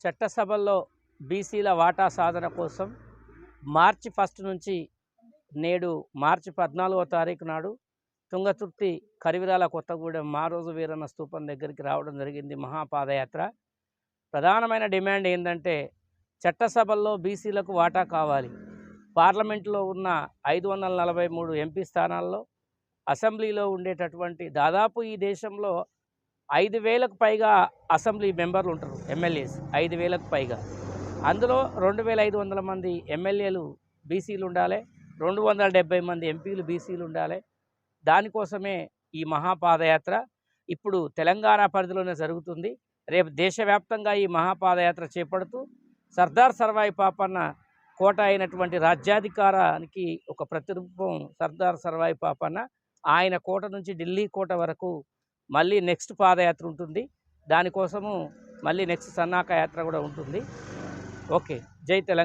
చట్టసభల్లో బీసీల వాటా సాధన కోసం మార్చి 1 నుంచి నేడు మార్చి 14వ తారీఖు నాడు తుంగతుర్తి కరివిరాల కొత్తగూడెం మారోజు వీరన్న స్తూపం దగ్గరికి రావడం జరిగింది మహాపాదయాత్ర. ప్రధానమైన డిమాండ్ ఏంటంటే చట్టసభల్లో బీసీలకు వాటా కావాలి. పార్లమెంటులో ఉన్న 543 ఎంపీ స్థానాల్లో అసెంబ్లీలో ఉండేటటువంటి దాదాపు ఈ దేశంలో 5,000కు పైగా అసెంబ్లీ మెంబర్లు ఉంటారు, ఎమ్మెల్యేస్ 5,000కు పైగా. అందులో 2,500 మంది ఎమ్మెల్యేలు బీసీలు ఉండాలి, 270 మంది ఎంపీలు బీసీలు ఉండాలి. దానికోసమే ఈ మహాపాదయాత్ర ఇప్పుడు తెలంగాణ పరిధిలోనే జరుగుతుంది. రేపు దేశవ్యాప్తంగా ఈ మహాపాదయాత్ర చేపడుతూ సర్దార్ సర్వాయి పాపన్న కోట అయినటువంటి రాజ్యాధికారానికి ఒక ప్రతిరూపం సర్దార్ సర్వాయి పాపన్న. ఆయన కోట నుంచి ఢిల్లీ కోట వరకు మళ్ళీ నెక్స్ట్ పాదయాత్ర ఉంటుంది. దానికోసము మళ్ళీ నెక్స్ట్ సన్నాహక యాత్ర కూడా ఉంటుంది. ఓకే, జై తెలంగాణ.